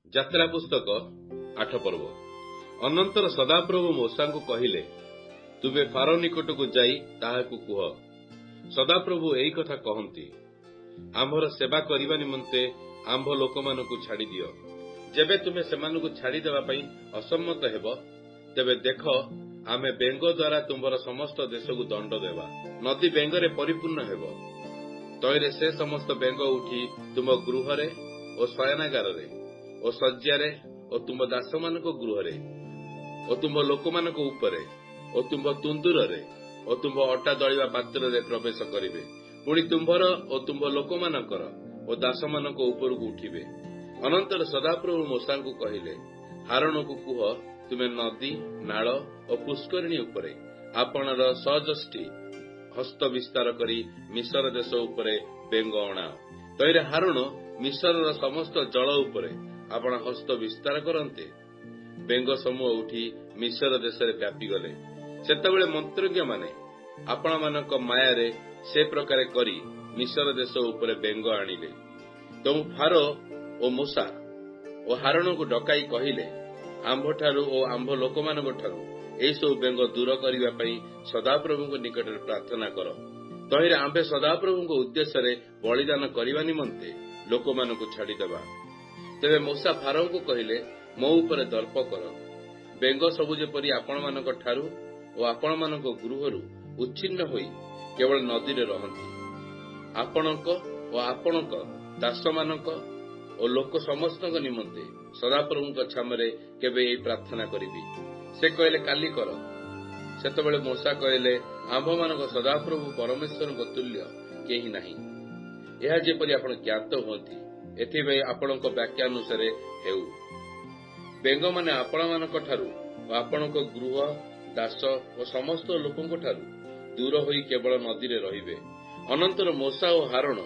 ଯାତ୍ରା ପୁସ୍ତକ 8 ପର୍ବ। ଅନନ୍ତର ସଦାପ୍ରଭୁ ମୋଶାଙ୍କୁ କହିଲେ, ତୁମେ ଫାରୋ ନିକଟକୁ ଯାଇ ତାହାକୁ କୁହ, ସଦାପ୍ରଭୁ ଏହି କଥା କହନ୍ତି, ଆମ୍ଭର ସେବା କରିବା ନିମନ୍ତେ ଆମ୍ଭ ଲୋକମାନଙ୍କୁ ଛାଡ଼ିଦିଅ। ଯେବେ ତୁମେ ସେମାନଙ୍କୁ ଛାଡ଼ିଦେବା ପାଇଁ ଅସମ୍ମତ ହେବ, ତେବେ ଦେଖ, ଆମେ ବେଙ୍ଗ ଦ୍ୱାରା ତୁମ୍ଭର ସମସ୍ତ ଦେଶକୁ ଦଣ୍ଡ ଦେବା। ନଦୀ ବେଙ୍ଗରେ ପରିପୂର୍ଣ୍ଣ ହେବ। ତହିଁରେ ସେ ସମସ୍ତ ବେଙ୍ଗ ଉଠି ତୁମ ଗୃହରେ ଓ ଶୟନାଗାରରେ ଓ ଶଯ୍ୟାରେ ଓ ତୁମ ଦାସମାନଙ୍କ ଗୃହରେ ଓ ତୁମ୍ଭ ଲୋକମାନଙ୍କ ଉପରେ ଓ ତୁମ୍ଭ ତୁଣ୍ଡୁରରେ ଓ ତୁମ୍ଭ ଅଟା ଦଳିବା ପାତ୍ରରେ ପ୍ରବେଶ କରିବେ। ପୁଣି ତୁମ୍ଭର ଓ ତୁମ୍ଭ ଲୋକମାନଙ୍କର ଓ ଦାସମାନଙ୍କ ଉପରକୁ ଉଠିବେ। ଅନନ୍ତର ସଦାପ୍ରଭୁ ମୋଶାଙ୍କୁ କହିଲେ, ହାରୋନକୁ କୁହ, ତୁମେ ନଦୀ, ନାଳ ଓ ପୁଷ୍କରିଣୀ ଉପରେ ଆପଣର ସଯଷ୍ଟି ହସ୍ତ ବିସ୍ତାର କରି ମିଶର ଦେଶ ଉପରେ ବେଙ୍ଗ ଅଣାଅ। ତହିଁରେ ହାରୋନ ମିଶରର ସମସ୍ତ ଜଳ ଉପରେ ଆପଣ ହସ୍ତ ବିସ୍ତାର କରନ୍ତେ। ବେଙ୍ଗ ସମୂହ ଉଠି ମିଶର ଦେଶରେ ବ୍ୟାପିଗଲେ। ସେତେବେଳେ ମନ୍ତ୍ରଜ୍ଞମାନେ ଆପଣମାନଙ୍କ ମାୟାରେ ସେ ପ୍ରକାରେ କରି ମିଶର ଦେଶ ଉପରେ ବେଙ୍ଗ ଆଣିଲେ। ତେଣୁ ଫାରୋ ଓ ମୋଶା ଓ ହାରୋନଙ୍କୁ ଡକାଇ କହିଲେ, ଆମ୍ଭଠାରୁ ଓ ଆମ୍ଭ ଲୋକମାନଙ୍କ ଠାରୁ ଏହିସବୁ ବେଙ୍ଗ ଦୂର କରିବା ପାଇଁ ସଦାପ୍ରଭୁଙ୍କ ନିକଟରେ ପ୍ରାର୍ଥନା କର। ତହିଁରେ ଆମ୍ଭେ ସଦାପ୍ରଭୁଙ୍କ ଉଦ୍ଦେଶ୍ୟରେ ବଳିଦାନ କରିବା ନିମନ୍ତେ ଲୋକମାନଙ୍କୁ ଛାଡ଼ିଦେବା। ତେବେ ମୋଶା ଫାରୋଙ୍କୁ କହିଲେ, ମୋ ଉପରେ ଦର୍ପ କର। ବେଙ୍ଗ ସବୁ ଯେପରି ଆପଣମାନଙ୍କ ଠାରୁ ଓ ଆପଣମାନଙ୍କ ଗୃହରୁ ଉଚ୍ଛିନ୍ନ ହୋଇ କେବଳ ନଦୀରେ ରହନ୍ତି। ଆପଣଙ୍କ ଓ ଆପଣଙ୍କ ଦାସମାନଙ୍କ ଓ ଲୋକ ସମସ୍ତଙ୍କ ନିମନ୍ତେ ସଦାପ୍ରଭୁଙ୍କ ଛାମରେ କେବେ ଏହି ପ୍ରାର୍ଥନା କରିବି? ସେ କହିଲେ, କାଲି କର। ସେତେବେଳେ ମୋଶା କହିଲେ, ଆମ୍ଭମାନଙ୍କ ସଦାପ୍ରଭୁ ପରମେଶ୍ୱରଙ୍କ ତୁଲ୍ୟ କେହି ନାହିଁ। ଏହା ଯେପରି ଆପଣ ଜ୍ଞାତ ହୁଅନ୍ତି, ଏଥିପାଇଁ ଆପଣଙ୍କ ବାକ୍ୟାନୁସାରେ ହେଉ। ବେଙ୍ଗମାନେ ଆପଣମାନଙ୍କ ଠାରୁ ଓ ଆପଣଙ୍କ ଗୃହ, ଦାସ ଓ ସମସ୍ତ ଲୋକଙ୍କ ଠାରୁ ଦୂର ହୋଇ କେବଳ ନଦୀରେ ରହିବେ। ଅନନ୍ତର ମୋଶା ଓ ହାରୋନ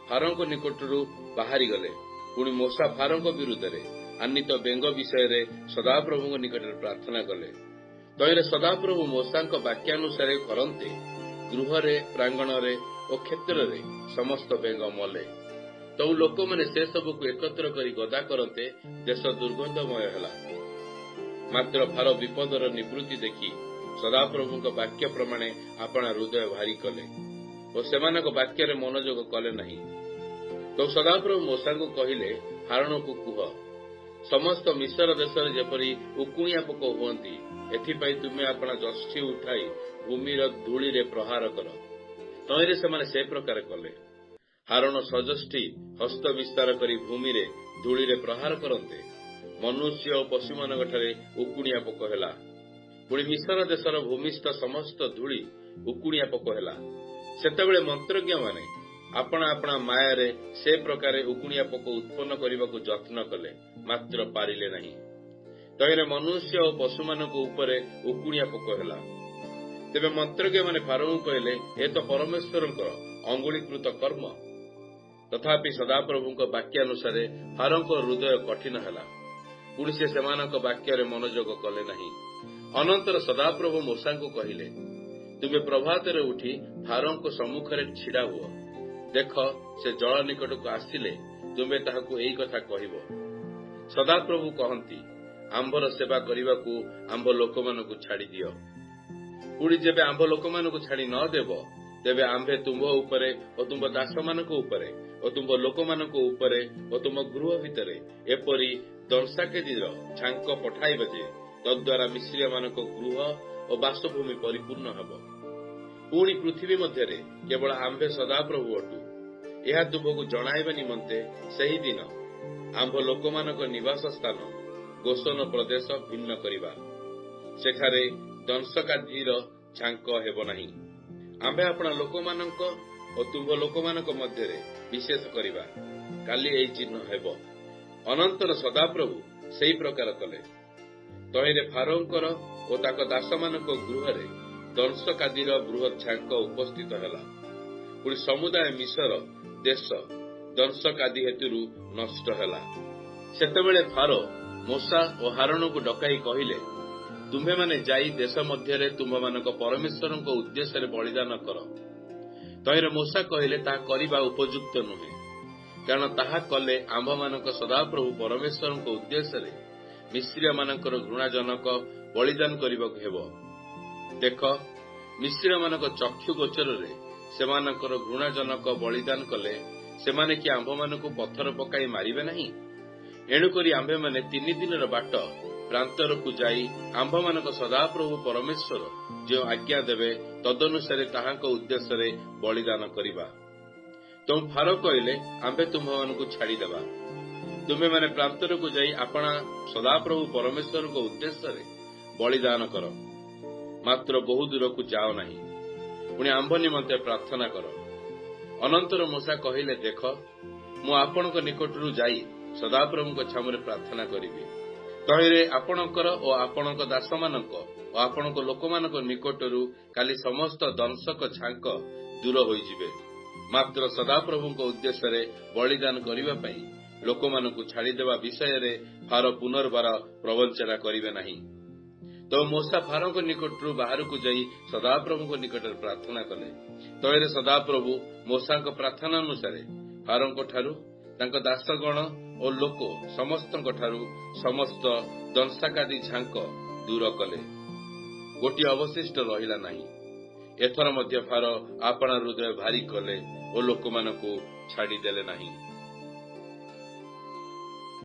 ଫାରୋଙ୍କ ନିକଟରୁ ବାହାରିଗଲେ। ପୁଣି ମୋଶା ଫାରୋଙ୍କ ବିରୁଦ୍ଧରେ ଆନିତ ବେଙ୍ଗ ବିଷୟରେ ସଦାପ୍ରଭୁଙ୍କ ନିକଟରେ ପ୍ରାର୍ଥନା କଲେ। ତହିଁରେ ସଦାପ୍ରଭୁ ମୋଶାଙ୍କ ବାକ୍ୟାନୁସାରେ କରନ୍ତେ ଗୃହରେ, ପ୍ରାଙ୍ଗଣରେ ଓ କ୍ଷେତ୍ରରେ ସମସ୍ତ ବେଙ୍ଗ ମଲେ। ତଉ ଲୋକମାନେ ସେ ସବୁକୁ ଏକତ୍ର କରି ଗଦା କରନ୍ତେ ଦେଶ ଦୁର୍ଗନ୍ଧମୟ ହେଲା। ମାତ୍ର ଫାରୋ ବିପଦର ନିବୃତ୍ତି ଦେଖି ସଦାପ୍ରଭୁଙ୍କ ବାକ୍ୟ ପ୍ରମାଣେ ଆପଣା ହୃଦୟ ଭାରି କଲେ ଓ ସେମାନଙ୍କ ବାକ୍ୟରେ ମନୋଯୋଗ କଲେ ନାହିଁ। ତ ସଦାପ୍ରଭୁ ମୋଶାଙ୍କୁ କହିଲେ, ହାରୋନକୁ କୁହ, ସମସ୍ତ ମିଶର ଦେଶରେ ଯେପରି ଉକୁଣିଆ ପୋକ ହୁଅନ୍ତି, ଏଥିପାଇଁ ତୁମେ ଆପଣା ଯଷ୍ଟି ଉଠାଇ ଭୂମିର ଧୂଳିରେ ପ୍ରହାର କର। ତହିଁରେ ସେମାନେ ସେ ପ୍ରକାର କଲେ। ହାରୋନ ସଯଷ୍ଟି ହସ୍ତ ବିସ୍ତାର କରି ଭୂମିରେ ଧୂଳିରେ ପ୍ରହାର କରନ୍ତେ ମନୁଷ୍ୟ ଓ ପଶୁମାନଙ୍କଠାରେ ଉକୁଣିଆ ପୋକ ହେଲା। ପୁଣି ମିଶର ଦେଶର ଭୂମିସ୍ଥ ସମସ୍ତ ଧୂଳି ଉକୁଣିଆ ପୋକ ହେଲା। ସେତେବେଳେ ମନ୍ତ୍ରଜ୍ଞମାନେ ଆପଣା ଆପଣା ମାୟାରେ ସେ ପ୍ରକାରେ ଉକୁଣିଆ ପୋକ ଉତ୍ପନ୍ନ କରିବାକୁ ଯତ୍ନ କଲେ, ମାତ୍ର ପାରିଲେ ନାହିଁ। ତହିଁରେ ମନୁଷ୍ୟ ଓ ପଶୁମାନଙ୍କ ଉପରେ ଉକୁଣିଆ ପୋକ ହେଲା। ତେବେ ମନ୍ତ୍ରଜ୍ଞମାନେ ଫାରୋଙ୍କୁ କହିଲେ, ଏ ତ ପରମେଶ୍ୱରଙ୍କର ଅଙ୍ଗୁଳୀକୃତ କର୍ମ। ତଥାପି ସଦାପ୍ରଭୁଙ୍କ ବାକ୍ୟାନୁସାରେ ଫାରୋଙ୍କ ହୃଦୟ କଠିନ ହେଲା। ପୁଣି ସେ ସେମାନଙ୍କ ବାକ୍ୟରେ ମନୋଯୋଗ କଲେ ନାହିଁ। ଅନନ୍ତର ସଦାପ୍ରଭୁ ମୋଶାଙ୍କୁ କହିଲେ, ତୁମେ ପ୍ରଭାତରେ ଉଠି ଫାରୋଙ୍କ ସମ୍ମୁଖରେ ଛିଡ଼ା ହୁଅ। ଦେଖ, ସେ ଜଳ ନିକଟକୁ ଆସିଲେ ତୁମେ ତାହାକୁ ଏହି କଥା କହିବ, ସଦାପ୍ରଭୁ କହନ୍ତି, ଆମ୍ଭର ସେବା କରିବାକୁ ଆମ୍ଭ ଲୋକମାନଙ୍କୁ ଛାଡ଼ିଦିଅ। ପୁଣି ଯେବେ ଆମ୍ଭ ଲୋକମାନଙ୍କୁ ଛାଡ଼ି ନ ଦେବ, ତେବେ ଆମ୍ଭେ ତୁମ୍ଭ ଉପରେ ଓ ତୁମ୍ଭ ଦାସମାନଙ୍କ ଉପରେ ଓ ତୁମ୍ଭ ଲୋକମାନଙ୍କ ଉପରେ ଓ ତୁମ ଗୃହ ଭିତରେ ଏପରି ଦଂଶାକେଦିର ଛାଙ୍କ ପଠାଇବା ଯେ, ତଦ୍ୱାରା ମିଶ୍ରୀୟମାନଙ୍କ ଗୃହ ଓ ବାସଭୂମି ପରିପୂର୍ଣ୍ଣ ହେବ। ପୁଣି ପୃଥିବୀ ମଧ୍ୟରେ କେବଳ ଆମ୍ଭେ ସଦାପ୍ରଭୁ ଅଟୁ। ଏହା ତୁମ୍ଭକୁ ଜଣାଇବା ନିମନ୍ତେ ସେହି ଦିନ ଆମ୍ଭ ଲୋକମାନଙ୍କ ନିବାସ ସ୍ଥାନ ଗୋସନ ପ୍ରଦେଶ ଭିନ୍ନ କରିବା। ସେଠାରେ ଦଂଶକାଦିର ଛାଙ୍କ ହେବ ନାହିଁ। ଆମ୍ଭେ ଆପଣା ଲୋକମାନଙ୍କ ଓ ତୁମ୍ଭ ଲୋକମାନଙ୍କ ମଧ୍ୟରେ ବିଶେଷ କରିବା। କାଲି ଏହି ଚିହ୍ନ ହେବ। ଅନନ୍ତର ସଦାପ୍ରଭୁ ସେହି ପ୍ରକାର କଲେ। ତହିଁରେ ଫାରୋଙ୍କର ଓ ତାଙ୍କ ଦାସମାନଙ୍କ ଗୃହରେ ଦଂଶକାଦିର ବୃହତ୍ ଛାଙ୍କ ଉପସ୍ଥିତ ହେଲା। ପୁଣି ସମୁଦାୟ ମିଶର ଦେଶ ଦଂଶକାଦି ହେତୁରୁ ନଷ୍ଟ ହେଲା। ସେତେବେଳେ ଫାରୋ ମୋଶା ଓ ହାରୋନଙ୍କୁ ଡକାଇ କହିଲେ, ତୁମ୍ଭେମାନେ ଯାଇ ଦେଶ ମଧ୍ୟରେ ତୁମ୍ଭମାନଙ୍କ ପରମେଶ୍ୱରଙ୍କ ଉଦ୍ଦେଶ୍ୟରେ ବଳିଦାନ କର। ତହିଁରେ ମୋଶା କହିଲେ, ତାହା କରିବା ଉପଯୁକ୍ତ ନୁହେଁ। କାରଣ ତାହା କଲେ ଆମ୍ଭମାନଙ୍କ ସଦାପ୍ରଭୁ ପରମେଶ୍ୱରଙ୍କ ଉଦ୍ଦେଶ୍ୟରେ ମିଶ୍ରୀୟମାନଙ୍କର ଘୃଣାଜନକ ବଳିଦାନ କରିବାକୁ ହେବ। ଦେଖ, ମିଶ୍ରୀୟମାନଙ୍କ ଚକ୍ଷୁ ଗୋଚରରେ ସେମାନଙ୍କର ଘୃଣାଜନକ ବଳିଦାନ କଲେ ସେମାନେ କି ଆମ୍ଭମାନଙ୍କୁ ପଥର ପକାଇ ମାରିବେ ନାହିଁ? ଏଣୁକରି ଆମ୍ଭେମାନେ 3 ଦିନର ବାଟ ପ୍ରାନ୍ତରକୁ ଯାଇ ଆମ୍ଭମାନଙ୍କ ସଦାପ୍ରଭୁ ପରମେଶ୍ୱର ଯେଉଁ ଆଜ୍ଞା ଦେବେ ତଦନୁସାରେ ତାହାଙ୍କ ଉଦ୍ଦେଶ୍ୟରେ ବଳିଦାନ କରିବା। ତେଣୁ ଫାରୋ କହିଲେ, ଆମ୍ଭେ ତୁମ୍ଭମାନଙ୍କୁ ଛାଡ଼ିଦେବା। ତୁମେମାନେ ପ୍ରାନ୍ତରକୁ ଯାଇ ଆପଣା ସଦାପ୍ରଭୁ ପରମେଶ୍ୱରଙ୍କ ଉଦ୍ଦେଶ୍ୟରେ ବଳିଦାନ କର, ମାତ୍ର ବହୁ ଦୂରକୁ ଯାଅ ନାହିଁ। ପୁଣି ଆମ୍ଭ ନିମନ୍ତେ ପ୍ରାର୍ଥନା କର। ଅନନ୍ତର ମୂଷା କହିଲେ, ଦେଖ, ମୁଁ ଆପଣଙ୍କ ନିକଟରୁ ଯାଇ ସଦାପ୍ରଭୁଙ୍କ ଛାମୁରେ ପ୍ରାର୍ଥନା କରିବି। ତହିଁରେ ଆପଣଙ୍କର ଓ ଆପଣଙ୍କ ଦାସମାନଙ୍କ ଓ ଆପଣଙ୍କ ଲୋକମାନଙ୍କ ନିକଟରୁ କାଲି ସମସ୍ତ ଦଂଶକ ଝାଙ୍କ ଦୂର ହୋଇଯିବେ। ମାତ୍ର ସଦାପ୍ରଭୁଙ୍କ ଉଦ୍ଦେଶ୍ୟରେ ବଳିଦାନ କରିବା ପାଇଁ ଲୋକମାନଙ୍କୁ ଛାଡ଼ିଦେବା ବିଷୟରେ ଫାରୋ ପୁନର୍ବାର ପ୍ରବଞ୍ଚନା କରିବେ ନାହିଁ। ତ ମୂଷା ଫାରୋଙ୍କ ନିକଟରୁ ବାହାରକୁ ଯାଇ ସଦାପ୍ରଭୁଙ୍କ ନିକଟରେ ପ୍ରାର୍ଥନା କଲେ। ତହିଁରେ ସଦାପ୍ରଭୁ ମୂଷାଙ୍କ ପ୍ରାର୍ଥନା ଅନୁସାରେ ଫାରୋଙ୍କ ଠାରୁ ତାଙ୍କ ଦାସଗଣ ଓ ଲୋକ ସମସ୍ତଙ୍କଠାରୁ ସମସ୍ତ ଦଂଶାକାଦି ଝାଙ୍କ ଦୂର କଲେ। ଗୋଟିଏ ଅବଶିଷ୍ଟ ରହିଲା ନାହିଁ। ଏଥର ମଧ୍ୟ ଫାରୋ ଆପଣା ହୃଦୟ ଭାରି କଲେ ଓ ଲୋକମାନଙ୍କୁ ଛାଡ଼ିଦେଲେ ନାହିଁ।